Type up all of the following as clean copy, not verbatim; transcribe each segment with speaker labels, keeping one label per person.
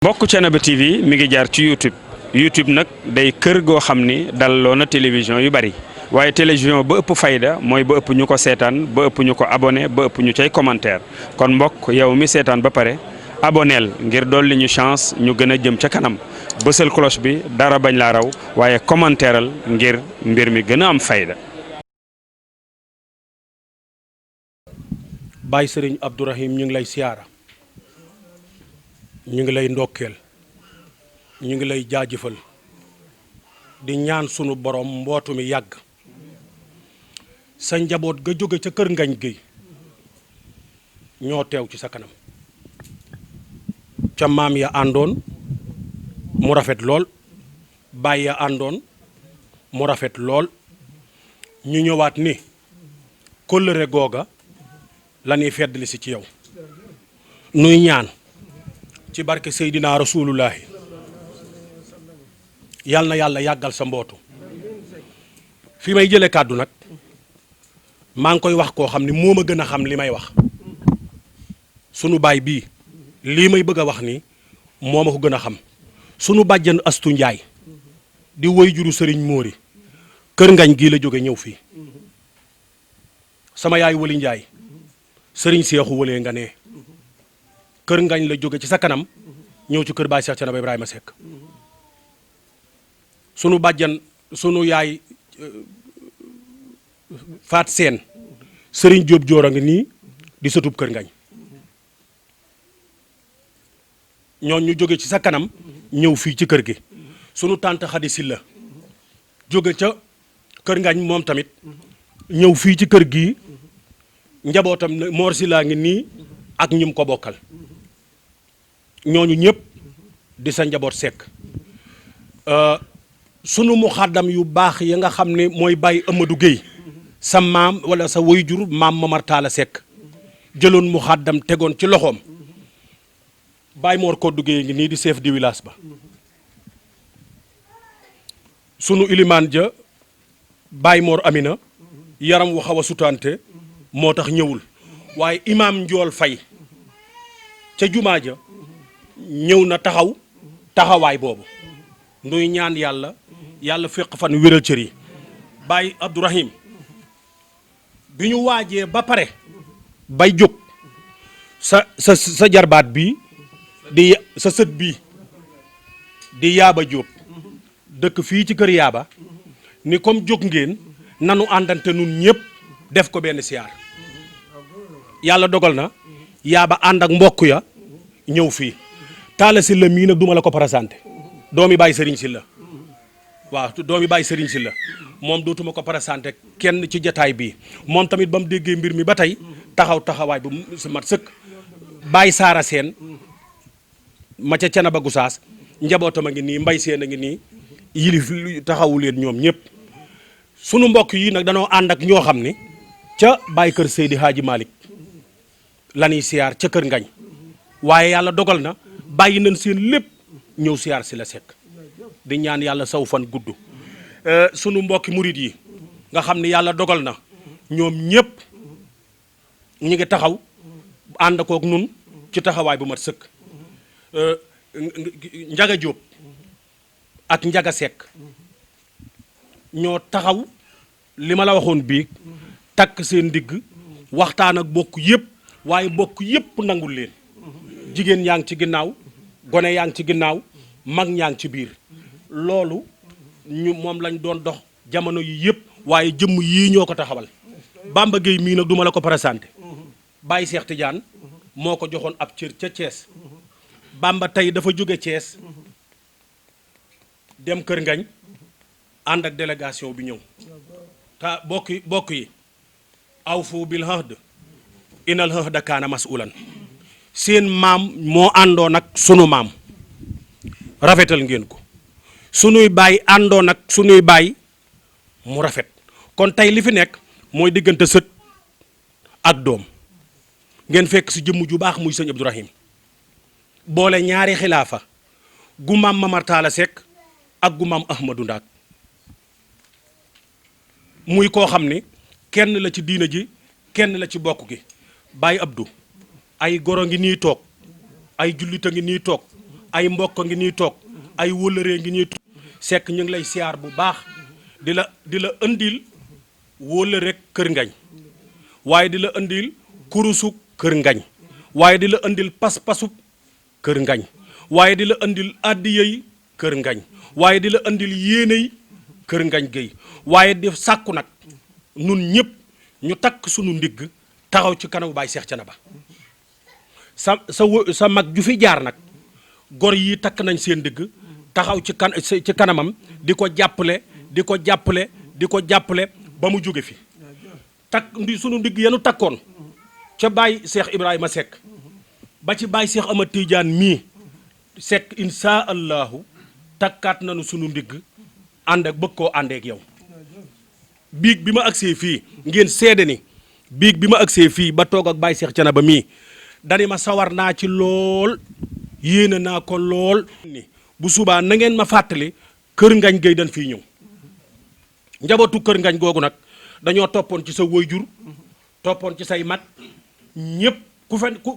Speaker 1: mbokk Thiénaba TV mi ngi jaar ci YouTube nag day kër goo xam ni dalloo na télévision yu bari waaye télévision ba ëpp fayda mooy ba ëpp ñu ko seetaan ba ëpp ñu ko abonné ba ëpp ñu cay commentaire kon mbokk yow mi seetaan ba pare aboneel ngir dolli ñu chance ñu gën a jëm ca kanam bësal cloche bi dara bañ laa raw waaye commentaireal ngir mbir mi gën a am fayda.
Speaker 2: Baye Serigne Abdourahim ñu ngi lay siyaara ñu ngi lay ndokkeel ñu ngi lay jaajëfal di ñaan sunu borom mbootu mi yàgg sa njaboot ga jóge ca kër Ngañ Gueye ñoo teew ci sa kanam ca maam ya àndoon mu rafet lool baay ya àndoon mu rafet lool ñu ñëwaat ni kóllëre googa la ñuy feddali si ci yow nuy ñaan ci barke Seydina Rasulullahi yal na yàlla yàggal sa mbootu fi may jëlee kàddu nag maa ngi koy wax koo xam ni moo ma gën a xam li may wax sunu baay bii lii may bëgg a wax ni moo ma ko gën a xam sunu bàjjan Astu Njaay di woy juru sëriñ Móori kër Ngañ gii la jóge ñëw fii sama yaay Wali Njaay sëriñ Seexu Walee nga ne kër Ngañ la jóge ci sa kanam ñëw ci kër Baay Seex Thiénaba Ibrahima Seck sunu bàjjan sunu yaay Faat Seen sëriñ Jóob Joor a ngi nii di sëtub kër Ngañ ñoon ñu jóge ci sa kanam ñëw fii ci kër gi sunu tànt Xadi Silla jóge ca kër Ngañ moom tamit ñëw fii ci kër gi njabootam Mor Silla ngi nii ak ñum ko bokkal ñooñu ñëpp di sa njaboot Seck sunu mu xàddam yu baax ya nga xam ne mooy Baye Amadou Gueye sa maam wala sa waajur maam Momar Talla Seck jëloon mu xàddam tegoon ci loxoom Baye Mor Koddu Gueye ngi nii di chef du village ba sunu ilimaan ja Baye Mor Amina yaram wu xaw a sutante moo tax ñëwul waaye imaam Njool Fay ca jumaa ja ñëw na taxawaay boobu nuy ñaan yàlla féq fan wéral cër yi Baye Abdourahim bi ñu waajee ba pare bay jóg sa jarbaat bi di sa sët bi di Yaaba Jóob dëkk fii ci kër Yaaba ni comme jóg ngeen nanu àndante nun ñëpp def ko benn siyaar yàlla dogal na Yaaba ànd ak mbokk ya ñëw fii Talla Silla mii nag duma la ko présenté doomi Baye Serigne Silla waaw doomi Baye Serigne Silla moom dootuma ko présenté kenn ci jataay bii moom tamit ba mu déggee mbir mi ba tey taxawaay bu si mat sëkk Baye Saara Seen ma ca Thiénaba Gusaas njabootam a ngi nii Mbay Seen a ngi nii yilif taxawu leen ñoom ñëpp sunu mbokk yi nag danoo ànd ak ñoo xam ni ca Baye kër Seydi Hadji Malick lañuy siyaar ca kër Ngañ waaye yàlla dogal na bàyyi nañ seen lépp ñëw siyaar si la Seck di ñaan yàlla saw fan gudd sunu mbokki murit yi nga xam ni yàlla dogal na ñoom ñëpp ñi ngi taxaw ànd kook nun ci taxawaay bu mat sëkk Njaga Jóob ak Njaga Seck ñoo taxaw li ma la waxoon bii takk seen ndigg waxtaan ak bokk yëpp waaye bokk yëpp nangul leen jigéen yaa ngi ci ginnaaw gone yaa ngi ci ginnaaw mag ñaa ngi ci biir loolu ñu moom lañ doon dox jamono yi yëpp waaye jëmm yii ñoo ko taxawal Bamba Gueye mii nag duma la ko présenté Baye Cheikh Tidiane moo ko joxoon ab cër ca Thiès Bamba tey dafa jóge Thiès dem kër Ngañ ànd ak délégation bi ñëw te bokk yi aw fu bil ahd inal ahda kaana mas'ulan seen maam moo àndoon ak sunu maam rafetal ngeen ko sunuy baay àndoon ak sunuy baay mu rafet kon tey li fi nekk mooy diggante sët ak doom ngeen fekk si jëmm ju baax muy sëñ Abdourahim boole ñaari xilaafa gu maam Mamar Talla Seck ak gu maam Ahmadou Ndaak muy koo xam ni kenn la ci diina ji kenn la ci bokk gi Baye Abdou ay goro ngi nii toog ay jullit a ngi nii toog ay mbokk ngi ñuy toog ay wóllëree ngi ñuy toog Seck ñu ngi lay siyaar bu baax di la indil wóllëre kër ngañ waaye di la indil kurusu kër ngañ waaye di la indil pas-pasu kër ngañ waaye di la indil addiyey kër ngañ waaye di la indil yéeney kër ngañ géy waaye di sàkku nag nun ñëpp ñu takk sunu ndigg taxaw ci kanamu Baay Seex Canaba sa mag ju fi jaar nag gor yi takk nañ seen ndigg taxaw ci kanamam di ko jàppale di ko jàppale di ko jàppale ba mu jóge fi sunu ndigg yenu takkoon ca Baay Seex Ibrahima Seck ba ci Baay Seex Amad Tiijaan mii Seck insha allahu takkaat nañu sunu ndigg ànd ak bëgg koo àndeek yow biig bi ma agsee fii ngeen seede ni biig bi ma agsee fii ba toog ak Baay Seex Canaba mii dani ma sawar naa ci lool yéene naa ko lool ni bu subaa na ngeen ma fàttali kër ngañ gay dañ fii ñëw njabootu kër ngañ googu nag dañoo toppoon ci sa waajur toppoon ci say mag ñëpp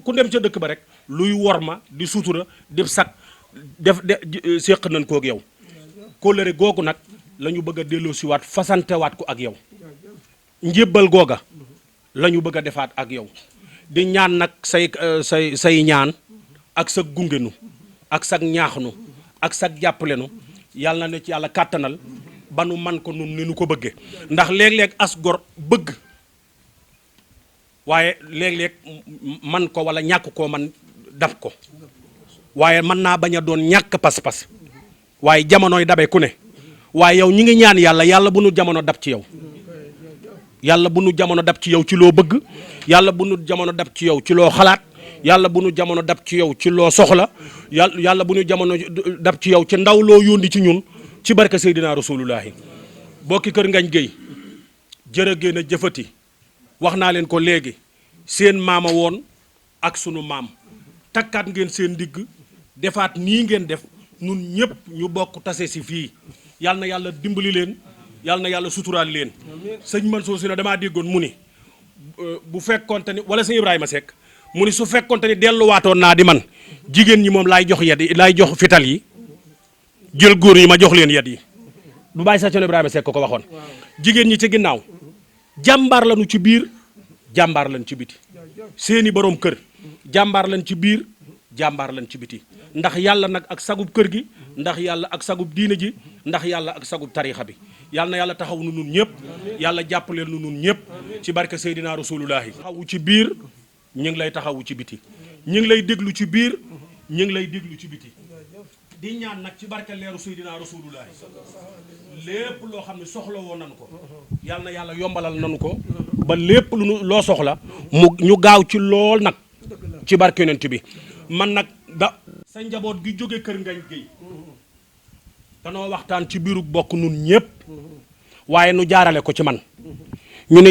Speaker 2: ku dem ca dëkk ba rek luy worma di sutura di sag séq nañ kook yow kóllëre googu nag la ñu bëgg a delloo siwaat fasantewaat ko ak yow njébbal googa la ñu bëgg a defaat ak yow di ñaan nag say ñaan ak sa gungenu ak sa ñaaxnu ak sa jàppalenu yàlla na ne ci yàlla kàttanal ba nu man ko nun ni nu ko bëgge ndax léeg-léeg as gor bëgg waaye léeg-léeg man ko wala ñàkk koo man dab ko waaye mën naa bañ a doon ñàkk pas-pas waaye jamonooy dabe ku ne waaye yow ñi ngi ñaan yàlla bu nu jamono dab ci yow yàlla bu nu jamono dab ci yow ci loo bëgg yàlla bu nu jamono dab ci yow ci loo xalaat yàlla bu nu jamono dab ci yow ci loo soxla yàlla bu nu jamono dab ci yow ci ndaw loo yóndi ci ñun ci barke Seydina Rasulullahi bokki kër ngañ géy jërëgéen a jëfati wax naa leen ko léegi seen maama woon ak sunu maam takkaat ngeen seen ndigg defaat nii ngeen def nun ñëpp ñu bokk tase si fii yal na yàlla dimbali leen yal na yàlla suturaal leen sëñ Mansour Sy ne damaa déggoon mu ni bu fekkonte ni wala sëñ Ibrahima Seck mu ni su fekkonte ni delluwaatoon naa di man jigéen ñi moom laay jox yet yi laay jox fital yi jël góor yi ma jox leen yet yi du bàyyi sa coon Ibrahima Seck ko waxoon jigéen ñi ci ginnaaw jàmbaar lañu ci biir jàmbaar lañ ci biti seeni borom kër jàmbaar lañ ci biir jàmbaar lañ ci biti ndax yàlla nag ak sagub kër gi ndax yàlla ak sagub diine ji ndax yàlla ak sagub tarixa bi yàlla na yàlla taxaw nu nun ñëpp yàlla jàppaleel nu nun ñëpp ci barke Seydina Rasulullahi taxawu ci biir ñu ngi lay taxawu ci biti ñu ngi lay déglu ci biir ñu ngi lay déglu ci biti di ñaan nag ci barke leeru Seydina Rasulullahi lépp loo xam ne soxla woon nañu ko yàlla na yàlla yombalal nañu ko ba lépp loo soxla ñu gaaw ci lool nag ci barke yonent bi man nag sa njaboot gi jóge kër ngañ géy danoo waxtaan ci biiru bokk nun ñépp waaye nu jaarale ko ci man ñu ne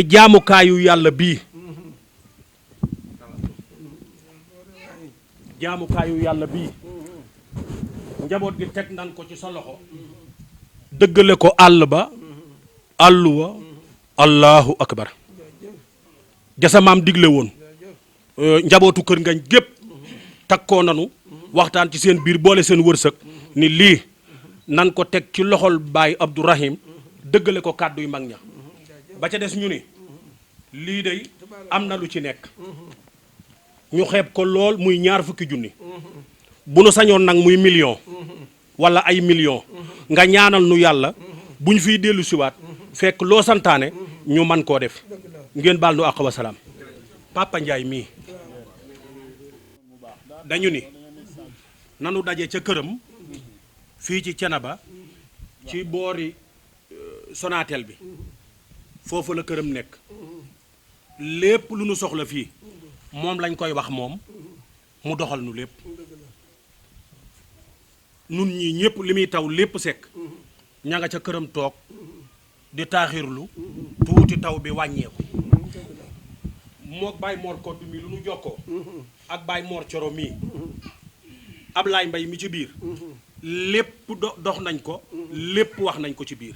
Speaker 2: jaamukaayu yàlla bii njaboot gi teg nan ko ci sa loxo dëggale ko àll ba àlluwa allahu akbar jasa maam digle woon njabootu kër ngañ gépp takkoo nanu waxtaan ci seen biir boole seen wërsëg ni lii nan ko teg ci loxol Baay Abdourahim dëggale ko kàddu yu mag ña ba ca des ñu ni lii day am na lu ci nekk ñu xeeb ko lool muy 20 junni bu nu sañoon nag muy million wala ay million nga ñaanal nu yàlla bu ñu fiy dellu siwaat fekk loo santaane ñu man koo def ngeen baal nu àq wa salaam Papa Ndiaye mii dañu ni nanu daje ca këram fii ci Thiénaba ci boori Sonatel bi foofu la këram nekk lépp lu nu soxla fii moom lañ koy wax moom mu doxal nu lépp nun ñii ñëpp li muy taw lépp sekk ña nga ca këram toog di taaxirlu tuuti taw bi wàññeeku mook Baye Mor Kodd mi lu nu jokkoo ak Baye Mor Coro mii Ablaye Mbay mi ci biir lépp dox nañ ko lépp wax nañ ko ci biir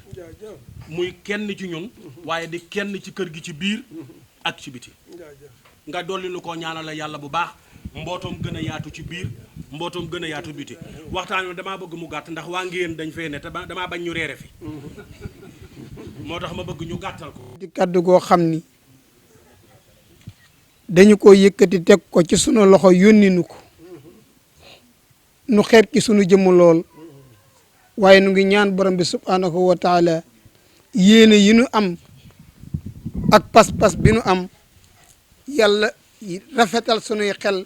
Speaker 2: muy kenn ci ñun waaye di kenn ci kër gi ci biir ak ci biti nga dolli nu ko ñaanal yàlla bu baax mbootoom gën a yaatu ci biir mbootoom gën a yaatu biti waxtaan wi damaa bëgg mu gàtt ndax waa ngeen dañ fee ne te damaa bañ ñu reere fi moo tax ma bëgg ñu gàttal ko.
Speaker 3: di kaddu goo xam ni dañu ko yëkkati teg ko ci sunu loxo yónni nu ko nu xeeb ci sunu jëmm lool waaye nu ngi ñaan borom bi subhanahu wa taala yéene yi nu am ak pas-pas bi nu am yàlla rafetal sunuy xel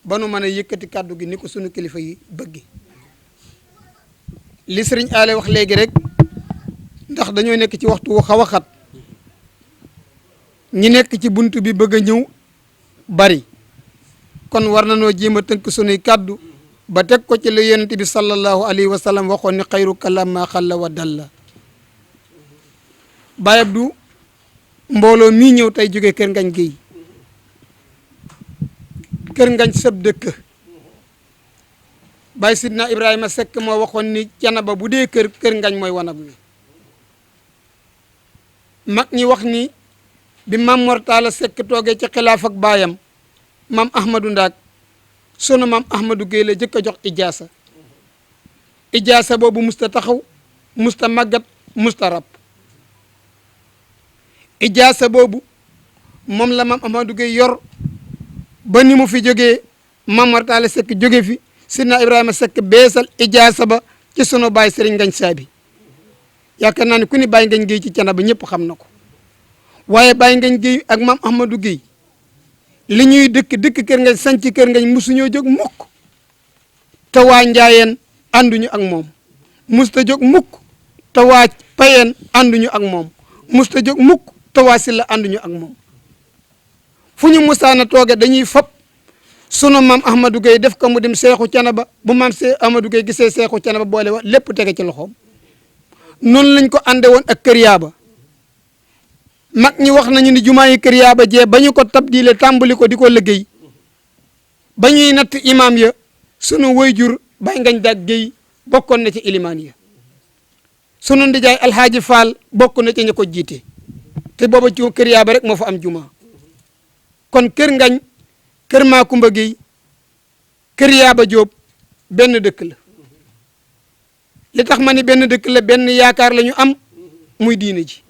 Speaker 3: ba nu mën a yëkkati kàddu gi ni ko sunu kilifa yi bëgg li sëriñ Aale wax léegi rek ndax dañoo nekk ci waxtu wu xaw a xat ñi nekk ci buntu bi bëgg a ñëw bari kon war na noo jéem a tënk sunuy kàddu ba teg ko ci la yonent bi sallallahu alayhi wa sallam waxoon ni xayru kalaam maa xalla wa dalla Baye Abdou mbooloo mii ñëw tey jóge Kër Ngañ Géy Kër Ngañ sëb dëkk Baye Sidna Ibrahima Seck moo waxoon ni Canaba bu dee kër Ngañ mooy wanag wi mag ñi wax ni bi Mam Mor Talla Seck toogee ci xilaaf ak baayam Mam Ahmadou Ndaak sunu Mam Ahmadou Guèye la jëkk a jox ijaasa boobu musta taxaw musta màggat musta rab ijaasa boobu moom la Mam Ahmadou Guèye yor ba ni mu fi jógee Mam Mor Talla Seck jóge fi Sidna Ibrahima Seck beesal ijaasa ba ci sunu baay Serigne Ngañ Saabi yaakaar naa ne ku ni Baye Ngañ Géy ci Canaba ñëpp xam na ko waaye Baye Ngañ Géy ak Mam Ahmadou Guèye li ñuy dëkk Kër Ngañ sanc Kër Ngañ musuñoo jóg mukk te waa Njaayeen ànduñu ak moom musta jóg mukk te waa Payeen ànduñu ak moom musta jóg mukk te waa Silla ànduñu ak moom fu ñu musaana tooge dañuy fab sunu Mam Ahmadou Guèye def ko mu dem seexu Canaba bu Mam Ahmadou Guèye gisee seexu Canaba boole wa lépp tege ci loxoom noonu lañ ko ànde woon ak Kër Yaaba mag ñi wax nañu ni jumaa yi Kër Yaaba jee ba ñu ko tabdile tàmbali ko di ko liggéey ba ñuy natt imaam ya sunu wayjur Baye Ngañ Daak Géy bokkoon na ci ilimaan ya sunu ndijaay Alhaaji Fall bokk na ci ñu ko jiite te booba ci Kër Yaaba rek moo fa am jumaa kon Kër Ngañ Kër Maakumba Géy Kër Yaaba Jóob benn dëkk la li tax ma ni benn dëkk la benn yaakaar la ñu am muy diine ji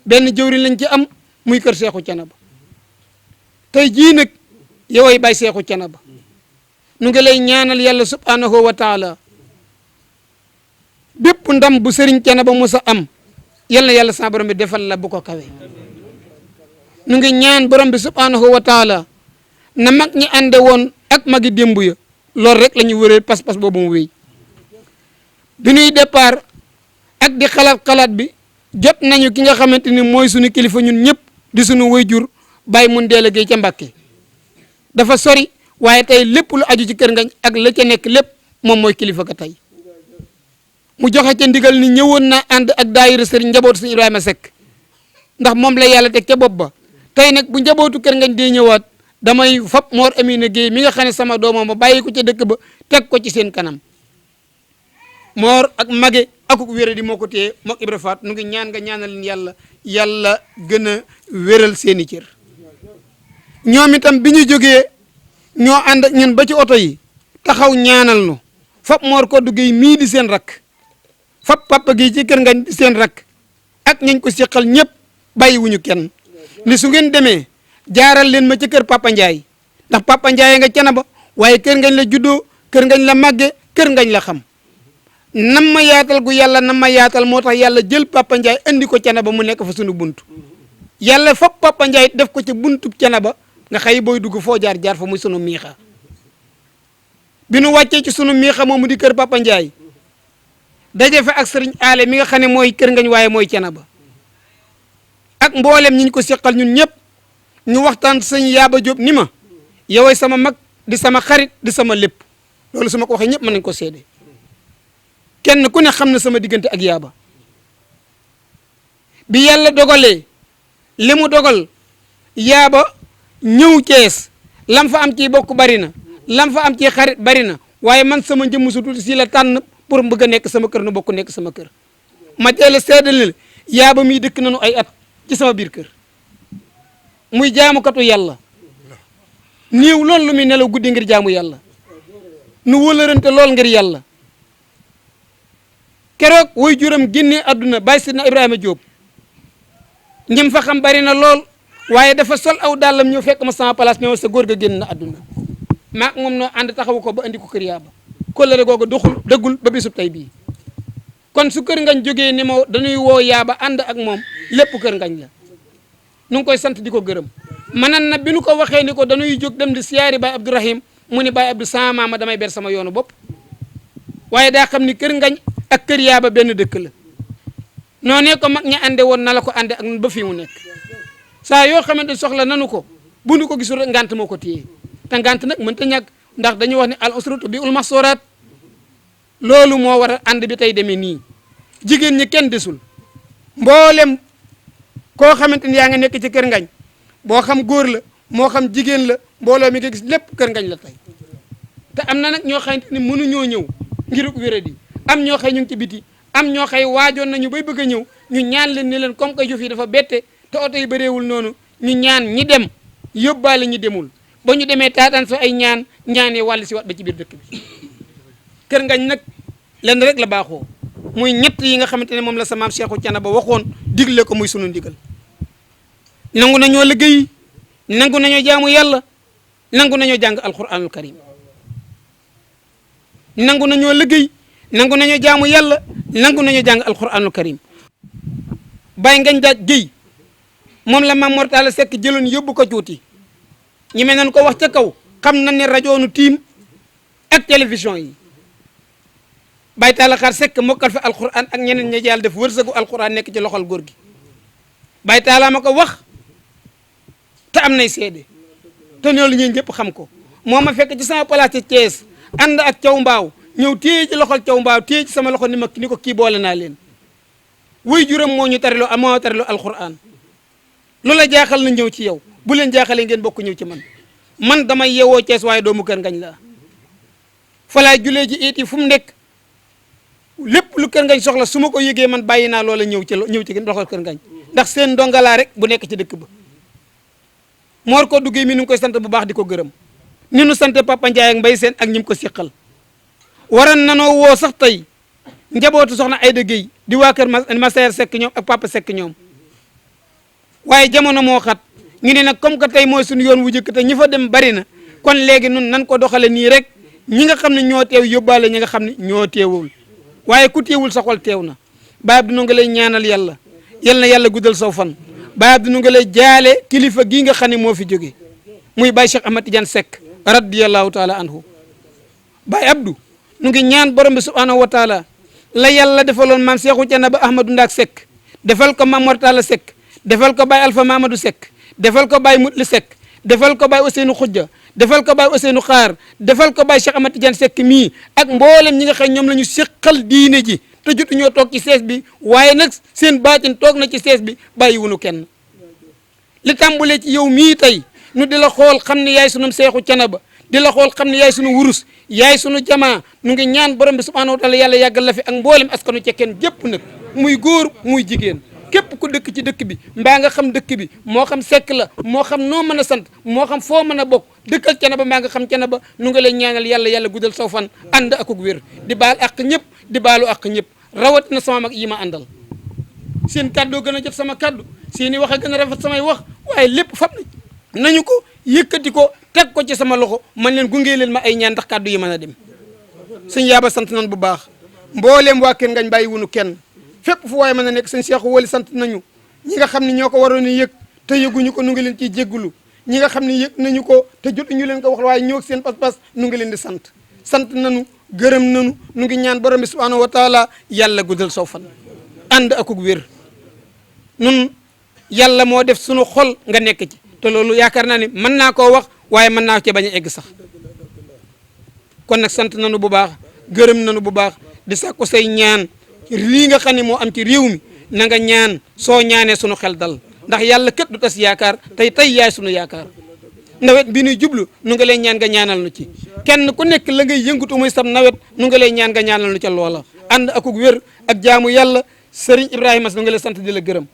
Speaker 3: benn jëwriñ lañ ci am muy kër Seexu Canaba tey jii nag yoway bay Seexu Canaba nu ngi lay ñaanal yàlla subhanahu wa taala bépp ndam bu sëriñ Canaba musa am yal na yàlla sa borom bi defal la bu ko kawe nu ngi ñaan borom bi subhanahu wa taala na mag ñi ànde woon ak magi démb ya loolu rek la ñu wëree pas-pas boobu mu wéy bi ñuy départ ak di xalaat bi jot nañu ki nga xamante ni mooy suñu kilifa ñun ñëpp di suñu wayjur Baye Moundéla Guèye ca Mbàkke dafa sori waaye tey lépp lu aju ci Kër Ngañ ak la ca nekk lépp moom mooy kilifa ka tey mu joxe ca ndigal ni ñëwoon naa ànd ak daayira sëriñ njabootu sëriñ Ibrahima Seck ndax moom la yàlla teg ca bopp ba tey nag bu njabootu Kër Ngañ dee ñëwaat damay fab Mor Amina Guèye mi nga xam ne sama doomam ba bàyyi ko ca dëkk ba teg ko ci seen kanam Mor ak Mage akuk wéra di moo ko téye mook Ibra Faat nu ngi ñaan nga ñaanal leen yàlla gën a wéral seeni cër ñoom itam bi ñu jógee ñoo ànd ak ñun ba ci oto yi taxaw ñaanal nu fab Mor Koddu Guèye mii di seen rakk fab Papa Guèye ci Kër Ngañ di seen rakk ak ñañ ko seqal ñëpp bàyyiwuñu kenn ni su ngeen demee jaaral leen ma ci kër Papa Ndiaye ndax Papa Ndiaye nga Canaba waaye Kër Ngañ la juddoo Kër Ngañ la màgge Kër Ngañ la xam nam ma yaatal gu yàlla nam ma yaatal moo tax yàlla jël Papa Ndiaye andi ko Canaba mu nekk fa sunu buntu yàlla fab Papa Ndiaye def ko ci buntu Canaba nga xëy booy dugg foo jaar fa muy sunu miixa bi nu wàccee ci sunu miixa moomu di kër Papa Ndiaye daje fa ak sëriñ Aale mi nga xam ne mooy Kër Ngañ waaye mooy Canaba ak mboolem ñi ñu ko seqal ñun ñëpp ñu waxtaan sëñ Yaaba Jóob ni ma yoway sama mag di sama xarit di sama lépp loolu su ma ko waxee ñëpp mën nañ ko seede kenn ku ne xam na sama diggante ak Yaaba bi yàlla dogalee li mu dogal Yaaba ñëw Cees lam fa am ci bokk bari na lam fa am ci xarit bari na waaye man sama njëmm su tuuti si la tànn pour bëgg a nekk sama kër nu bokk nekk sama kër ma teel a seedal ne Yaaba mii dëkk nañu ay at ci sama biir kër muy jaamukatu yàlla niiw loolu lu muy nelaw guddi ngir jaamu yàlla nu wólarante lool ngir yàlla keroog way juram génnee àdduna bàyyi sidna Ibrahima Diop ñim fa xam bari na lool waaye dafa sol aw dàllam ñëw fekk ma sama place ñëw sa góor ga génn na àdduna maak moom noo ànd taxawu ko ba andi ko kër yaaba kóllëre googu doxul dëggul ba bisub tey bii kon su kër ngañ jógee ni ma dañuy woo yaaba ànd ak moom lépp kër ngañ la nu ngi koy sant di ko gërëm manan na bi nu ko waxee ni ko dañuy jóg dem di siyaari Baye Abdourahim mu ni Baye Abdou sama maama damay ber sama yoonu bopp waaye daa xam ni kër ngañ ak kër yaaba benn dëkk la noonee ko mag ña ànde woon na la ko ànde ak ba fii mu nekk saa yoo xamante soxla nanu ko bu nu ko gisul rek ngant moo ko téye te ngant nag mënta ñàkk ndax dañuy wax ne al usratu bi ul mahsuraat loolu moo war a ànd bi tey demee nii jigéen ñi kenn desul mboolem koo xamante ni yaa nga nekk ci kër ngañ boo xam góor la moo xam jigéen la mbooloo mi nga gis lépp kër ngañ la tey te am na nag ñoo xamante ni mënuñoo ñëw ngiruk wéradi am ñoo xëy ñu ngi ci biti am ñoo xëy waajoon nañu bay bëgg a ñëw ñu ñaan leen ni leen comme que jëf yi dafa bette te oto yi bëreewul noonu ñu ñaan ñi dem yóbbaale ñi demul ba ñu demee taataan fa ay ñaanee wàll si wat ba ci biir dëkk bi kër ngañ nag lenn rek la baaxoo muy ñett yi nga xamante ne moom la sa maam Cheikhou Thiénaba waxoon digle ko muy sunu ndigal nangu nañoo liggéey nangu nañoo jaamu yàlla nangu nañoo jàng alquranul karim nangu nañoo liggéey nangu nañoo jaamu yàlla nangu nañoo jàng alquranul karim bàyyi ngañ daaj géy moom la Maam Mor Talla Seck jëloon yóbbu ko tuuti ñi mel nañ ko wax ca kaw xam na ne rajo nu tiim ak télévision yi Baye Talla Xaar Seck mokkal fa alquran ak ñeneen ñi yàlla def wërsëgu alquran nekk ci loxol góor gi Baye Talla ma ko wax te am nay seede te loolu ñun ñëpp xam ko moo ma fekk ci sama place ci Thiès ànd ak Thiaw Mbaaw ñëw téye ci loxol Thiaw Mbaaw téye ci sama loxo ni ko kii boole naa leen wuy juram moo ñu tariloo moo tariloo alquran loola jaaxal na ñëw ci yow bu leen jaaxalee ngeen bokk ñëw ci man damay yeewoo Thiès waaye doomu kër ngañ la fa laay julee ji it yi fu mu nekk lépp lu kër ngañ soxla su ma ko yëgee man bàyyi naa loola ñëw ci loxol kër ngañ ndax seen ndongalaa rek bu nekk ci dëkk ba moor ko duggee mi nu ngi koy sant bu baax di ko gërëm ni nu sant Papa Ndiaye ak Mbaye Sène ak ñi mu ko siqal waran nanoo woo sax tey njabootu soxna Ayda Gueye di waa kër Massaer Seck ñoom ak Papa Seck ñoom waaye jamono moo xat ñu ne nag comme que tey mooy suñu yoon wu jëkk te ñi fa dem bari na kon léegi nun nan ko doxale nii rek ñi nga xam ne ñoo teew yóbbaale ñi nga xam ne ñoo teewul waaye ku teewul sa xol teew na Baye Abdou nu nga lay ñaanal yàlla yal na yàlla guddal saw fan Baye Abdou nu nga lay jaale kilifa gii nga xam ne moo fi jóge muy Baye Cheikh Ahmad Tidiane Seck radiyallahu taala anhu Baye Abdou nu ngi ñaan borom bi subhanahu wa taala la yàlla defaloon maam Cheikhou Thiénaba Ahmadou Ndak Seck defal ko Maam Mor Talla Seck defal ko Baye Alpha Mamadou Seck defal ko Baye Mutli Seck defal ko Baye Ousseynou Khoudia defal ko Baye Ousseynou Xaar defal ko Baye Cheikh Ahmad Tidiane Seck mii ak mboolem ñi nga xam ñoom la ñu seqal diine ji te jotu ñoo toog ci sees bi waaye nag seen baatin toog na ci sees bi bàyyi wunu kenn li tàmbulee ci yow mii tey nu di la xool xam ne yaay sunu Cheikhou Thiénaba di la xool xam ne yaay sunu wurus yaay sunu jamaa nu ngi ñaan borom bi subhanahu wa taala yàlla yàggal la fi ak mboolem askanu cekkeen jëpp nag muy góor muy jigéen képp ku dëkk ci dëkk bi mbaa nga xam dëkk bi moo xam Seck la moo xam noo mën a sant moo xam foo mën a bokk dëkkal Thiénaba mbaa nga xam Thiénaba nu nga lay ñaanal yàlla guddal saw fan ànd akuk wér di baal ak ñëpp di baalu ak ñëpp rawat na sama mag yi ma àndal seen kàddoo gën a jot sama kàddu seeni wax a gën a rafet samay wax waaye lépp fab nañu ko yëkkati ko teg ko ci sama loxo man leen gungee leen ma ay ñaan ndax kàddu yi mën a dem sëñ yaaba sant nañ bu baax mbooleem waa kër ngañ bàyyi wunu kenn fépp fu waaye mën a nekk sëñ Cheikhou Wali sant nañu ñi nga xam ne ñoo ko waroon a yëg te yëguñu ko nu ngi leen ciy jéggulu ñi nga xam ne yëg nañu ko te jotuñu leen ko wax waaye ñëw ak seen pas-pas nu ngi leen di sant nañu gërëm nañu nu ngi ñaan borom bi subhanahu wa taala yàlla guddal saw fan ànd akuk wér nun yàlla moo def sunu xol nga nekk ci te loolu yaakaar naa ne mën naa koo wax waaye mën naa ci bañ a egg sax kon nag sant nañu bu baax gërëm nañu bu baax di sàkku say ñaan lii nga xam ne moo am ci réew mi na nga ñaan soo ñaanee sunu xel dal ndax yàlla kët du tas yaakaar tey yaay sunu yaakaar nawet bi nuy jublu nu nga lay ñaan nga ñaanal nu ci kenn ku nekk la ngay yëngatu muy sam nawet nu nga lay ñaan nga ñaanal nu ca loola ànd akuk wér ak jaamu yàlla Serigne Ibrahima nu nga lay sant di la gërëm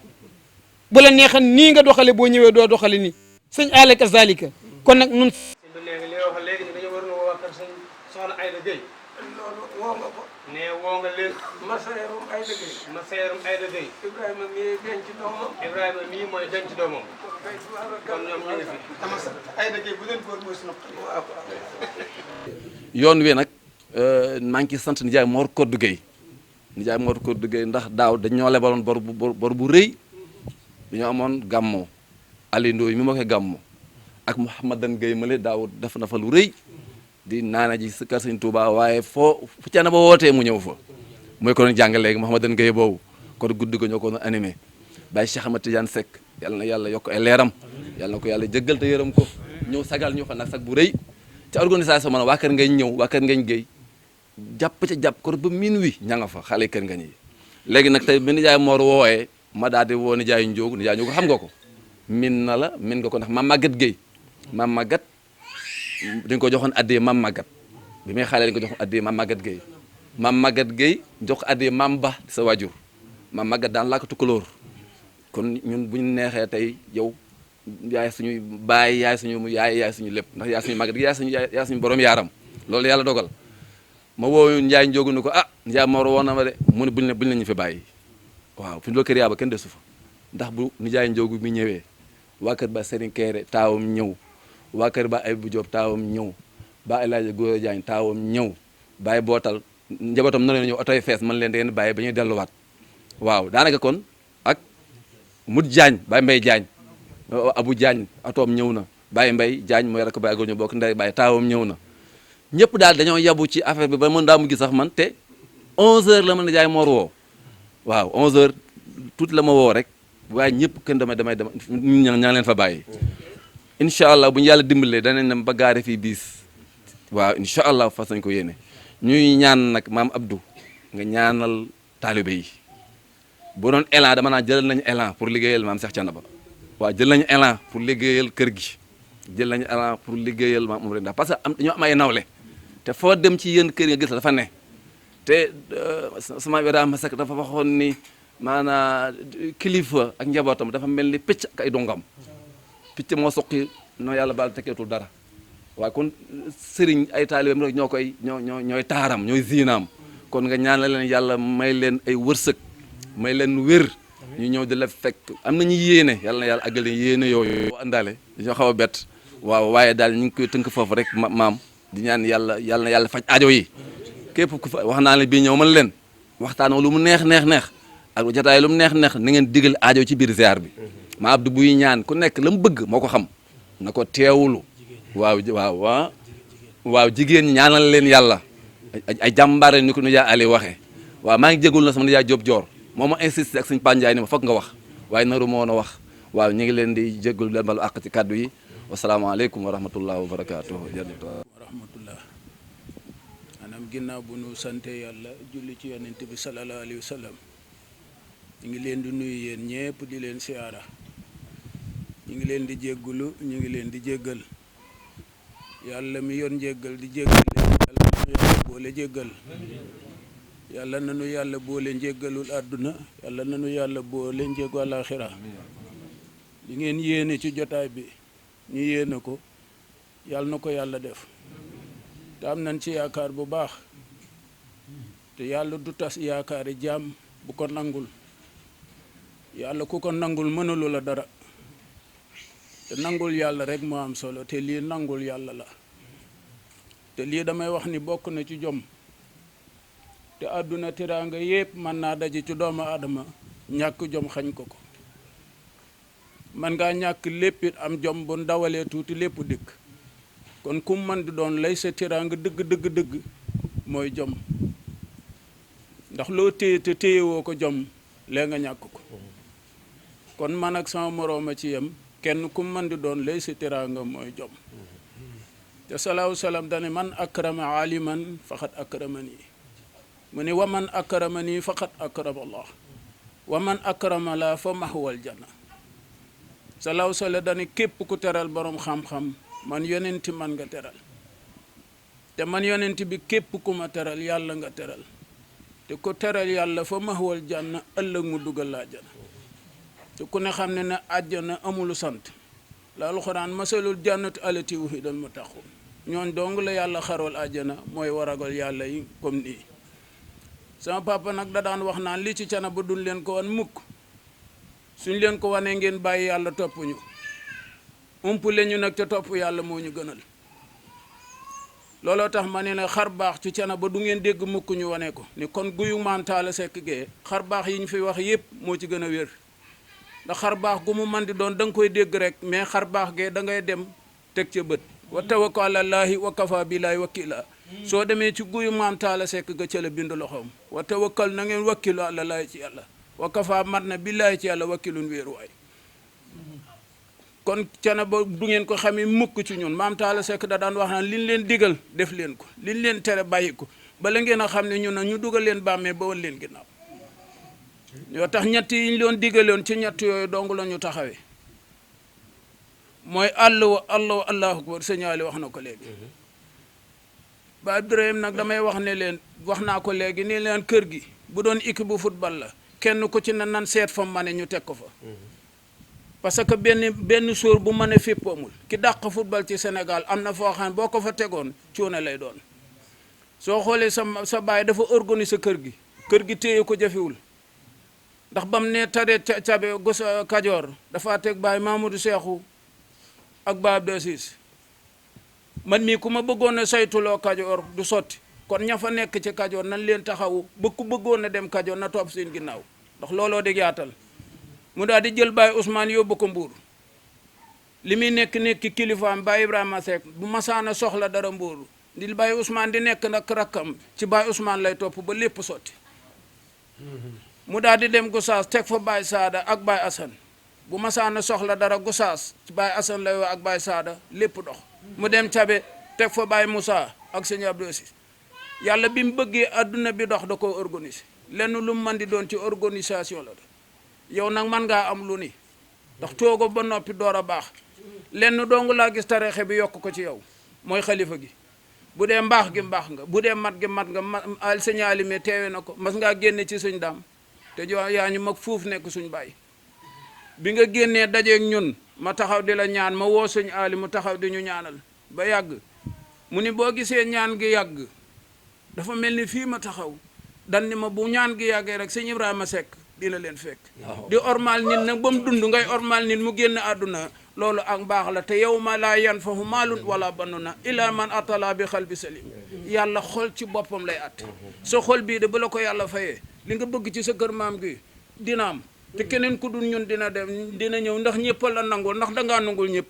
Speaker 3: bu la neexan nii nga doxale boo ñëwee doo doxale nii sëñ ale kazalika kon nag nun
Speaker 4: ne woo nga leen.
Speaker 5: Masayerum ay dëgg.
Speaker 4: Masayerum ay dëgg.
Speaker 5: Ibrahima mii denc doomam.
Speaker 4: Ibrahima mii mooy denc doomam. kon ñoom ñu ngi fi.
Speaker 5: ay dëgg bu leen góor mooy sunu xarit. waaw.
Speaker 6: yoon wi nag maa ngi ciy sant nijaay Mor Koddu Gueye nijaay Mor Koddu Gueye ndax daaw dañoo lebaloon bor bu rëy dañoo amoon gàmmoo Aliou Ndoye mi moo koy gàmmoo ak Mouhamadan Gueye male daaw def na fa lu rëy di naana ji kër Sëñ Touba waaye fu ca na ba wootee mu ñëw fa mooy ko doon jàng léegi Mouhamadan Gueye boobu kon guddi ko ñoo ko doon animé Baye Cheikh Ahmed Tidiane Seck yàlla na yàlla yokk ay leeram yàlla na ko yàlla jëggal te yërëm ko ñëw sagal ñu fa nag sag bu rëy ci organisation man waa kër ngañ ñëw waa kër ngañ géey jàpp ca jàpp ko ba minuit ña nga fa xale kër ngañ yi léegi nag tey bi nijaay Mor wooyee ma daal di woo nijaay Njóogu xam nga ko min na la min nga ko ndax Mame Maguette Gueye Mame Maguette dañ ko joxoon addee Mame Maguette bi muy xale dañ ko joxoon addee Mame Maguette Gueye Mame Maguette Gueye jox ko addee Mame Ba sa waajur Mame Maguette daan laa ko tukkalóor kon ñun bu ñu neexee tey yow yaay suñuy baay yaay suñu lépp ndax yaay suñu màggat yaay suñu borom yaaram loolu yàlla dogal ma woo Ndiaye Njóogu ni ko Ndiaye Mor woon na ma de mu ne buñ la ñu fi bàyyi waaw fi ñu loo kër yaa ba kenn desu fa ndax bu Ndiaye Njóogu mi ñëwee waa kër ba Serigne Kéré taawam ñëw waa kër ba Aybu Diop taawam ñëw ba El Hadj Gora Diagne taawam ñëw bàyyi bootal njabootam na leen ñëw otoy fees man leen deen bàyyi ba ñuy delluwaat waaw daanaka kon ak Mut Diagne Baye Mbaye Diagne Abu Diagne atoom ñëw na Baye Mbaye Diagne mooy rek Baye Góor ñu bokk ndey Baye taawam ñëw na ñëpp daal dañoo yabu ci affaire bi ba mën daa mu gis sax man te 11h la ma nijaay Mor woo waaw 11h tuuti la ma woo rek waaye ñëpp kenn damay ña ngi leen fa bàyyi incha allah bu ñu yàlla dimbalee danañ dem ba gaare fii biis waaw incha allah fas nañ ko yéene ñuy ñaan nag maam Abdou nga ñaanal taalibe yi bu doon élan dama naan jëlal nañu élan pour liggéeyal maam Cheikh Thiénaba waaw jël nañu élan pour liggéeyal kër gi jël nañu élan pour liggéeyal maam Umar ndax parce que dañoo am ay nawle te foo dem ci yéen kër nga gis la dafa ne te sama Ibrahima Seck dafa waxoon ni maanaam kilifa ak njabootam dafa mel ni picc ak ay dongam picc moo soqi no yàlla baal tekkeetul dara waaye kon sëriñ ay taalibeem rek ñooy taaram ñooy ziinaam kon nga ñaanal leen yàlla may leen ay wërsëg may leen wér ñu ñëw di la fekk am nañu yéene yàlla na yàlla àggal leen yéene yooyu àndaale dañoo xaw a bett waaw waaye daal ñu ngi koy tënk foofu rek maam di ñaan yàlla na yàlla faj aajo yi képp ku fa wax naa ne bii ñëw mën leen waxtaan lu mu neex ak jotaay lu mu neex na ngeen digal aajo ci biir ziar bi maa Abdou buy ñaan ku nekk la mu bëgg moo ko xam na ko teewulu waaw jigéen ñi ñaanal leen yàlla ay jàmbaare ni ko nu yaa Ali waxee waaw maa ngi jégul na sama nijaay Diop Dior moo ma insisté ak suñu panjaay ni ma foog nga wax waaye naru moo na wax waaw ñu ngi leen di jégul leen balu àq ci kàddu yi wasalaamaaleykum wa rahmatullah wa barakaatuh wa
Speaker 7: rahmatullah maanaam ginnaaw bu nu sante yàlla julli ci yonent bi sallallahu alayhi wa sallam ñu ngi leen di nuyu yéen ñëpp di leen siyaara ñu ngi leen di jéggulu ñu ngi leen di jéggal yàlla mi yoon jéggal di jéggal yàlla nanu yàlla boole njéggalul àdduna yàlla nanu yàlla boole njéggu àllaaxira li ngeen yéene ci jotaay bi ñu yéene ko yàlla na ko yàlla def te am nañ ci yaakaar bu baax te yàlla du tas yaakaari jaam bu ko nangul yàlla ku ko nangul mënalu la dara te nangul yàlla rek moo am solo te lii nangul yàlla la te lii damay wax ni bokk na ci jom te àdduna teraanga yépp mën naa daje ci doomu aadama ñàkk jom xañ ko ko man ngaa ñàkk léppit am jom bu ndawalee tuuti lépp dikk kon kum man di doon lay sa teraanga dëgg mooy jom ndax loo téye te téyewoo ko jom lee nga ñàkk ko kon man ak sama morooma ci yem kenn kum man di doon lay sa teraanga mooy jom te salaahu salaam dane man akrama aliman faqat akramani mu ne wa man akramani faqat akrama allah wa man akrama la fa mahwal janna salaahu salaam dane képp ku teral borom xam-xam man yonenti man nga teral te man yonent bi képp ku ma teral yàlla nga teral te ku teral yàlla fa mahwal janna ëllëg mu dugal la àjjana te ku ne xam ne ne àjjana amulu sant la alxuraan masalul jannatu allati wuhidal muttaqun ñoon dong la yàlla xarool àjjana mooy waragal yàlla yi comme nii sama papa nag da daan wax naan li ci Thiénaba duñ leen ko wan mukk suñ leen ko wanee ngeen bàyyi yàlla topp ñu umpule ñu nag ca topp yàlla moo ñu gënal looloo tax ma ne ne xar baax ci Thiénaba du ngeen dégg mukk ñu wane ko ni kon guyu Maam Talla Seck gee xar baax yi ñu fi wax yépp moo ci gën a wér ndax xar baax gu mu man di doon da nga koy dégg rek mais xar baax gee da ngay dem teg ca bët wa tawakkal alallaahi wa kafa billaahi wakila soo demee ci guyu Maam Talla Seck ga ca la bind loxoom wa tawakkal na ngeen wakkilu alallaahi ci yàlla wa kafa mat na billaahi ci yàlla wakkilun wéeruwaay kon Thiénaba du ngeen ko xamee mukk ci ñun Maam Talla Seck da daan wax naan liñ leen digal def leen ko liñ leen tere bàyyi ko bala ngeen a xam ne ñun ñu dugal leen bàmmee ba wan leen ginnaaw yoo tax ñett yi ñu doon digaloon ci ñett yooyu dong la ñu taxawee mooy allahu allahu akbar sëñaali wax na ko léegi ba Ibrahim nag damay wax ne leen wax naa ko léegi ni leen kër gi bu doon équipe bu football la kenn ku ci ne nan seet fa ma ne ñu teg ko fa parce que benn sóor bu mën a fépp amul ki dàq football ci Sénégal am na foo xam ne boo ko fa tegoon cuune lay doon soo xoolee sa baay dafa organiser kër gi téye ko jafewul ndax bam ne tare cabe gos Kajoor dafa teg baay Mamadou Seexu ak baay Abdou Aziz man mii ku ma bëggoon a saytuloo Kajoor du sotti kon ña fa nekk ci Kajoor nan leen taxawu ba ku bëggoon a dem Kajoor na topp seen ginnaaw ndax looloo di yaatal mu daal di jël Baye Ousmane yóbbu ko Mbuur li muy nekk kilifaam Baye Ibrahima Seck bu masaana soxla dara Mbuur di Baye Ousmane di nekk nag rakkam ci Baye Ousmane lay topp ba lépp sotti mu daal di dem Gosaas teg fa Baye Saada ak Baye Assane bu masaana soxla dara Gosaas ci Baye Assane lay wax ak Baye Saada lépp dox mu dem Cabe teg fa Baye Moussa ak sëñ Abdou Assis yàlla bi mu bëggee adduna bi dox da koo organiser lenn lu mu mën di doon ci organisation la yow nag man ngaa am lu ni ndax toogo ba noppi door a baax lenn dong laa gis tarixe bi yokk ko ci yow mooy xalifa gi bu dee mbaax gi mbaax nga bu dee mat gi mat nga al sëñ Alime teewe na ko mas ngaa génne ci sëñ daam te jo yaa ñu mag fuuf nekk suñ bàyyi bi nga génnee dajeeg ñun ma taxaw di la ñaan ma woo sëñ Ali mu taxaw di ñu ñaanal ba yàgg mu ni boo gisee ñaan gi yàgg dafa mel ni fii ma taxaw dan ni ma bu ñaan gi yàggee rek sëñ Ibrahima Seck dina leen fekk di ormal nit nag ba mu dund ngay ormal nit mu génn àdduna loolu ak mbaax la te yow ma laa yanfahu maalun wala banuna illa man atala bi xalbi salim yàlla xol ci boppam lay at sa xol bii de bu la ko yàlla fayee li nga bëgg ci sa kër maam gi dina am te keneen ku dul ñun dina dem dina ñëw ndax ñëpp la nangul ndax dangaa nangul ñëpp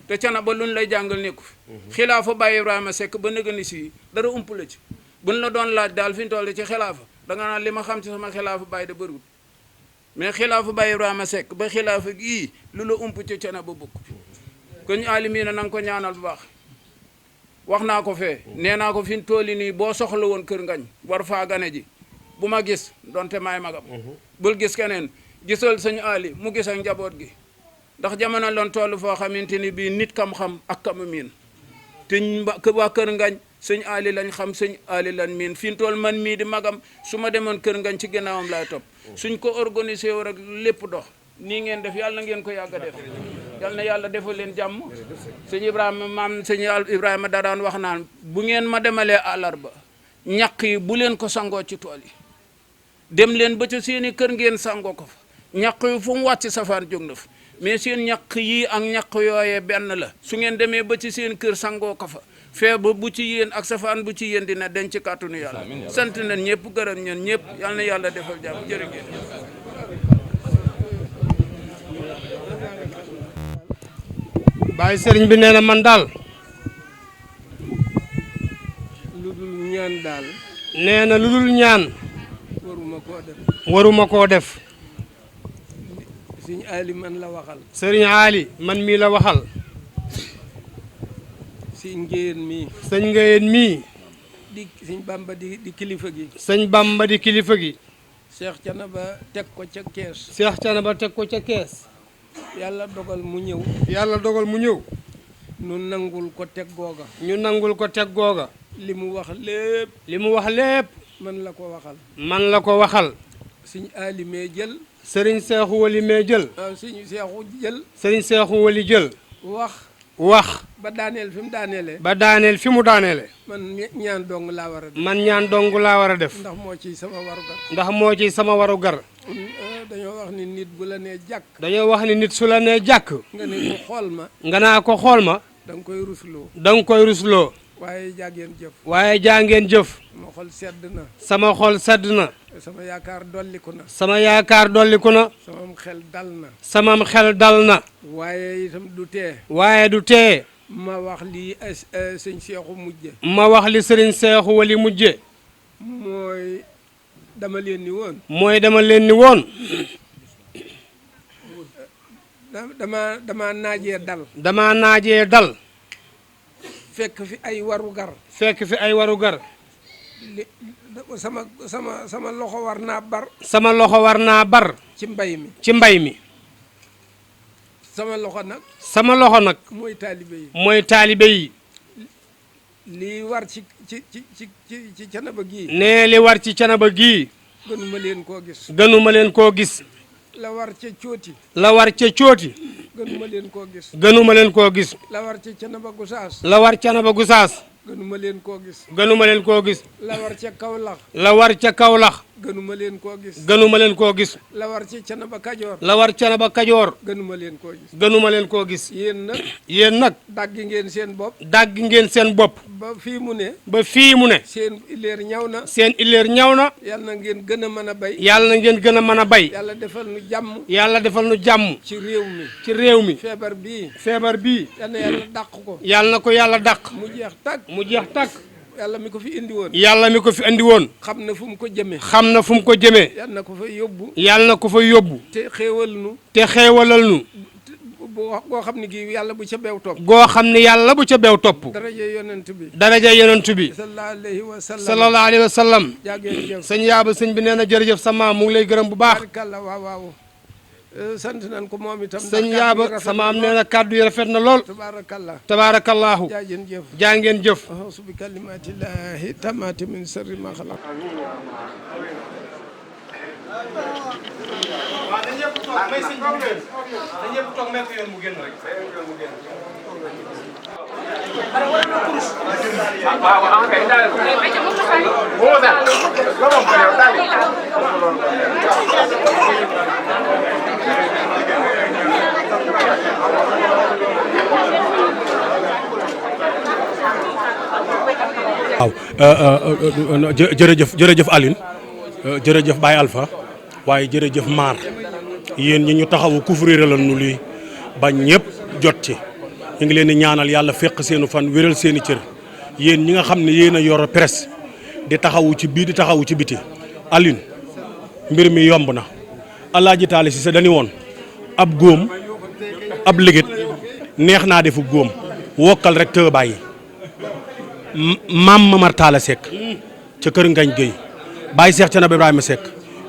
Speaker 7: te Thiénaba luñ lay jàngal nekku fi xilaafa Baye Ibrahima Seck ba nëga ni si dara ump la ci buñ la doon laaj daal fi ñu toll ci xilaafa danga naan li ma xam ci sama xilaafa Baye de bëriwul mais xilaafa Baye Ibrahima Seck ba xilaafa gii lu la ump ci Thiénaba bokk kon ñu alimiina na nga ko ñaanal bu baax wax naa ko fee nee naa ko fi ñu toll nii boo soxla woon kër ngañ war faa gane ji bu ma gis donte maay magam bul gis keneen gisal sëñ Ali mu gis ak njaboot gi ndax jamono loon toll foo xamante ni bii nit kam xam ak kam miin te waa kër ngañ sëñ Ali lañ xam sëñ Ali lañ miin fi ñu toll man mii di magam su ma demoon kër ngañ ci ginnaawam laay topp suñ ko organisé wu rek lépp dox nii ngeen def yàlla na ngeen ko yàgg a def yàlla na yàlla defal leen jàmm sëñ Ibrahima maam sëñ Ibrahima da daan wax naan bu ngeen ma demalee àllarba ñaq yi bu leen ko sangoo ci tool yi dem leen ba ca seeni kër ngeen sangoo ko fa ñaq yi fu mu wàcc safaan jóg na fa mais seen ñaq yii ak ñaq yooyee benn la su ngeen demee ba ci seen kër sangoo ko fa feebar bu ci yéen ak safaan bu ci yéen dina denc ci kàttanu yàlla sant nañ ñëpp gërëm ñeen ñëpp yal na yàlla defal jàmm jërë ngeen
Speaker 3: Baye Serigne bi nee na man daal
Speaker 5: lu dul ñaan daal
Speaker 3: nee na lu dul ñaan
Speaker 5: waruma koo def
Speaker 3: waruma koo def
Speaker 5: sëñ Ali man la waxal
Speaker 3: Serigne Ali man mii la waxal
Speaker 5: sëñ Ngéyeen mii
Speaker 3: sëñ Ngéyeen mii
Speaker 5: di sëñ Bamba di kilifa gi
Speaker 3: sëñ Bamba di kilifa gi
Speaker 5: Cheikh Thiénaba teg ko ca kees
Speaker 3: Cheikh Thiénaba teg ko ca kees
Speaker 5: yàlla dogal mu ñëw
Speaker 3: yàlla dogal mu ñëw
Speaker 5: nu nangul ko teg googa
Speaker 3: ñu nangul ko teg googa
Speaker 5: li mu wax lépp
Speaker 3: li mu wax lépp
Speaker 5: man la ko waxal
Speaker 3: man la ko waxal
Speaker 5: sëñ Ali mee jël
Speaker 3: Serigne Seexu Wali mee jël
Speaker 5: sëñ Seexu jël
Speaker 3: Serigne Seexu Wali jël
Speaker 5: wax wax
Speaker 7: ba daaneel fi mu daaneele
Speaker 5: ba daaneel fi mu daaneele
Speaker 7: man ñaan dong laa war a def
Speaker 5: man ñaan dong laa war a def
Speaker 7: ndax moo ciy sama warugar
Speaker 5: ndax moo ci sama waru gar
Speaker 7: dañoo wax ni nit bu la nee jàkk
Speaker 5: dañoo wax ni nit su la nee jàkk
Speaker 7: nga ne ko xool ma
Speaker 5: nga naa ko xool ma
Speaker 7: da nga koy rusloo
Speaker 5: da nga koy rusloo
Speaker 7: waaye jàggeen jëf
Speaker 5: waaye jaa ngeen jëf
Speaker 7: sama xol sedd na
Speaker 5: sama xol sedd na
Speaker 7: sama yaakaar dolliku na
Speaker 5: sama yaakaar dolliku na
Speaker 7: samam xel dal na
Speaker 5: samam xel dal na
Speaker 7: waaye itam du tee
Speaker 5: waaye du tee
Speaker 7: ma wax lii sëñ Seexu mujje
Speaker 5: ma wax li sëriñ Seexu Wali mujje
Speaker 7: mooy dama leen ni woon
Speaker 5: mooy dama leen ni woon
Speaker 7: dama naajee dal
Speaker 5: dama naajee dal
Speaker 7: fekk fi ay warugar
Speaker 5: fekk fi ay warugar
Speaker 7: li sama loxo war naa bar
Speaker 5: sama loxo war naa bar
Speaker 7: ci mbay mi
Speaker 5: ci mbay mi
Speaker 7: sama loxo nag
Speaker 5: sama loxo nag
Speaker 7: mooy taalibe yi
Speaker 5: mooy taalibe yi
Speaker 7: lii war ci canaba gii
Speaker 5: nee li war ci canaba gii
Speaker 7: gënuma leen koo gis
Speaker 5: gënuma leen koo gis
Speaker 7: la war ca cooti
Speaker 5: la war ca cooti
Speaker 7: gënuma leen koo gis
Speaker 5: gënuma leen koo gis
Speaker 7: la war ca canaba gusaas
Speaker 5: la war canaba gusaas
Speaker 7: gënuma leen koo gis
Speaker 5: gënuma leen koo gis
Speaker 7: la war ca Kawlax
Speaker 5: la war ca Kawlax
Speaker 7: gënuma leen koo gis
Speaker 5: gënuma leen koo gis
Speaker 7: la war ca canaba Kajoor
Speaker 5: la war canaba Kajoor
Speaker 7: gënuma leen koo gis
Speaker 5: gënuma leen koo gis
Speaker 7: yéen nag
Speaker 5: daggi
Speaker 7: ngeen seen bopp
Speaker 5: daggi ngeen seen bopp
Speaker 7: ba fii mu ne
Speaker 5: ba fii mu ne
Speaker 7: seen ileer ñaw na
Speaker 5: seen ileer ñaw na
Speaker 7: yàlla na ngeen gën a mën a bay
Speaker 5: yàlla na ngeen gën a mën a bay
Speaker 7: yàlla defal nu jàmm
Speaker 5: yàlla defal nu jàmm
Speaker 7: ci réew mi
Speaker 5: ci réew mi
Speaker 7: feebar bii
Speaker 5: yàlla
Speaker 7: na yàlla dàq ko
Speaker 5: yàlla na ko yàlla dàq
Speaker 7: mu jeex tàkk
Speaker 5: mu jeex tàkk
Speaker 7: yàlla mi ko fi indi woon
Speaker 5: yàlla mi ko fi indi woon
Speaker 7: xam na fu mu ko jëmee
Speaker 5: xam na fu mu ko jëmee
Speaker 7: yàlla na ko fa yóbbu
Speaker 5: yàlla na ko fa yóbbu
Speaker 7: te
Speaker 5: xéewalal nu
Speaker 7: goo xam ne gi yàlla bu ca beew topp
Speaker 5: goo xam ne yàlla bu ca beew topp
Speaker 7: daraja yonent bi
Speaker 5: daraja yonent bi
Speaker 7: sallallahu alayhi wa sallam
Speaker 5: jaageen jëf
Speaker 7: sëñ
Speaker 5: yaaba sëñ bi nee na jërëjëf sa maam mu ngi lay gërëm bu baax
Speaker 7: barkalla waaw sant nañ ko moom itam
Speaker 5: sëñ yaaba sa maam nee na kàddu yi rafet na lool tabaarakallaahu
Speaker 7: jaageen jëf
Speaker 5: jaa ngeen jëf
Speaker 7: auzu bi kalimatillahi tamati min sharri ma xalaq
Speaker 2: waaw jërëjëf Aline jërëjëf Baye Alpha waaye jërëjëf Maar yéen ñi ñu taxawu couvrir la nu lii ba ñëpp jot ci ñu ngi leen di ñaanal yàlla fekk seenu fan wéral seeni cër yéen ñi nga xam ne yéen a yor presse di taxawu ci bii di taxawu ci biti Aline mbir mi yomb na Alaaji Taali Si sa dañu woon ab góom ab ligit neex naa defu góom wokkal rek te bàyyi maam Mamar Talla Seck ca kër Ngañ Gueye Baye Cheikh Thiénaba Ibrahima Seck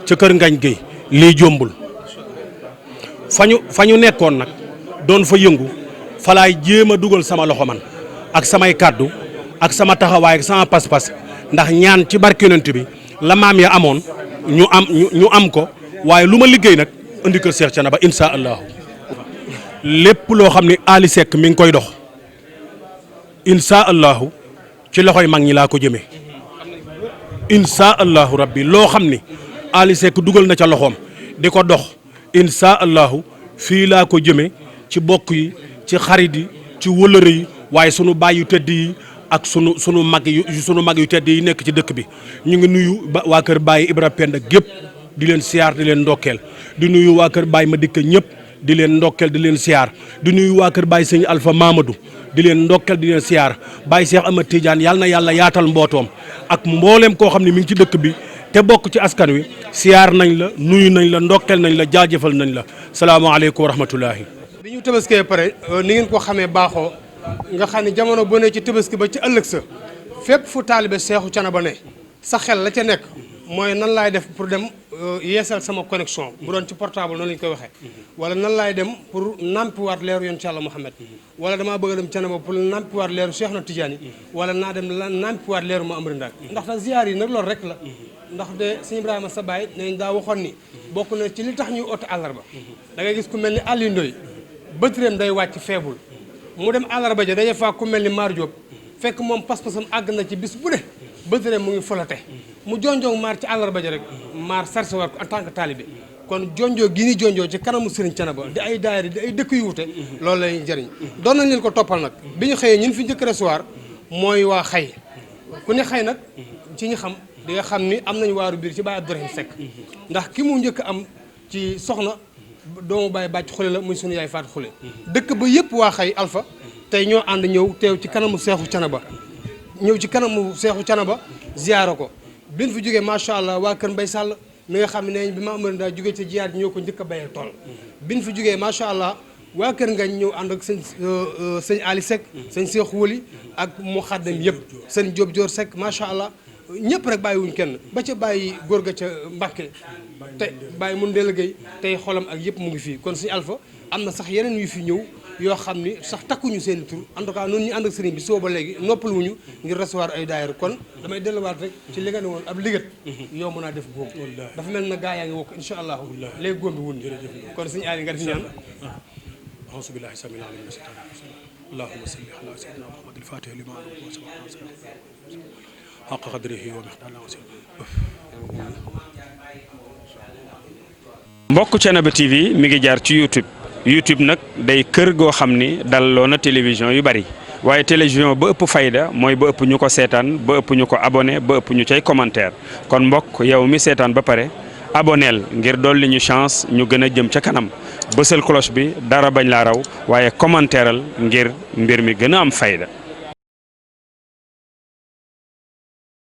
Speaker 2: ca kër Ngañ Gueye lii jombul fa ñu nekkoon nag doon fa yëngu fa laay jéem a dugal sama loxo man ak samay kàddu ak sama taxawaay ak sama pas-pas ndax ñaan ci barke Yonent bi la maam ya amoon ñu am ko waaye lu ma liggéey nag indi kër Cheikh Thiénaba insha allahu lépp loo xam ne Ali Seck mi ngi koy dox insha allahu ci loxoy mag ñi laa ko jëmee insha allahu rabbi loo xam ni Ali Seck dugal na ca loxoom di ko dox insha allahu fii laa ko jëmee ci bokk yi ci xarit yi ci wëlëre yi waaye sunu baay yu tedd yi ak sunu mag yu tedd yi nekk ci dëkk bi ñu ngi nuyu waa kër Baye Ibra Penda gépp di leen siyaar di leen ndokkeel di nuyu waa kër Baye Madika ñëpp di leen ndokkeel di leen siyaar di nuyu waa kër Baye Sëñ Alpha Mamadou di leen ndokkeel di leen siyaar Baye Cheikh Ahmad Tidiane yàlla na yàlla yaatal mbootoom ak mbooleem koo xam ne mi ngi ci dëkk bi te bokk ci askan wi siyaar nañ la nuyu nañ la ndokkeel nañ la jaajëfal nañ la salaamaaleykum wa rahmatullahi.
Speaker 5: bi ñu tëbaskee pare ni ngeen ko xamee baaxoo nga xam ne jamono bu ne ci tëbaski ba ci ëllëg sa fépp fu taalibe Seexu Thiénaba ne sa xel la ca nekk mooy nan laay def pour dem yeesal sama connexion bu doon ci portable noonu lañu koy waxee wala nan laay dem pour nampiwaat leeru yoon ci Yàlla Muhammad wala damaa bëgg a dem Thiénaba pour nampiwaat leeru Cheikh na Tidiane wala naa dem nampiwaat leeru ma amri ndaak ndax da ziyaar yi nag loolu rek la ndax de sëñ Ibrahima sa baay nañ daa waxoon ni bokk na ci li tax ñuy oto àllarba da ngay gis ku mel ni Aliou Ndoye bëtëreem day wàcc feebul mu dem àllarba ja daje faa ku mel ni Maar Diop fekk moom pas-pasam àgg na ci bis bu ne bëtëre mu ngi folate mu jonjoo maar ci àllarba ja rek maar sarse war ko en tant que talibé kon jonjoo gi ni jonjoo ci kanamu Serigne Thiénaba di ay daayira di ay dëkk yu wute loolu lay jëriñ doon nañ leen ko toppal nag bi ñu xëyee ñun fi njëkk recevoir mooy waa xay ku ne xay nag ci ñu xam di nga xam ni am nañu waaru biir ci Baye Abdourahim Seck ndax ki mu njëkk am ci soxna doomu Baye bàcc xule la muy sunu yaay faat xule dëkk ba yëpp waa xay Alpha tey ñoo ànd ñëw teew ci kanamu Seexu Thiénaba ñëw ci kanamu Seexu Thiénaba ziyaara ko bin fi jógee macha allah waa kër Mbay Sàll mi nga xam ne bi ma amoon daa jógee ci jiyaat ñoo ko njëkk a bayee tool bin fi jógee macha allah waa kër Ngañ ñëw ànd ak sëñ Ali Seck sëñ Seexu Wali ak mu xaddam yëpp sëñ Diop Dior Seck macha allah ñëpp rek bàyyiwuñ kenn ba ca bàyyi góor ga ca Mbàkke te bàyyi mun dee liggéey tey xolam ak yëpp mu ngi fii kon suñu Alpha am na sax yeneen yu fi ñëw yoo xam ni sax takkuñu seen tur en tout cas noonu ñu ànd ak sëriñ bi soo ba léegi noppaluwuñu ngir recevoir ay daayira kon damay delluwaat rek ci li nga ne woon ab liggéey yomb naa def góom dafa mel na gaa yaa ngi wokk insha allah léegi góom bi wun kon suñu aali nga def ñaan
Speaker 2: auzu billahi samil alim min shaytan allahumma salli ala sayyidina muhammad al-fatih lima haqqa qadrihi wa miqdarihi
Speaker 1: mbokk Thiénaba TV mi ngi jaar ci YouTube nag day kër goo xam ni dalloo na télévision yu bari waaye télévision ba ëpp fayda mooy ba ëpp ñu ko seetaan ba ëpp ñu ko abonné ba ëpp ñu cay commentaire kon mbokk yow mi seetaan ba pare aboneel ngir dolli ñu chance ñu gën a jëm ca kanam bësal cloche bi dara bañ laa raw waaye commentaireal ngir mbir mi gën a am fayda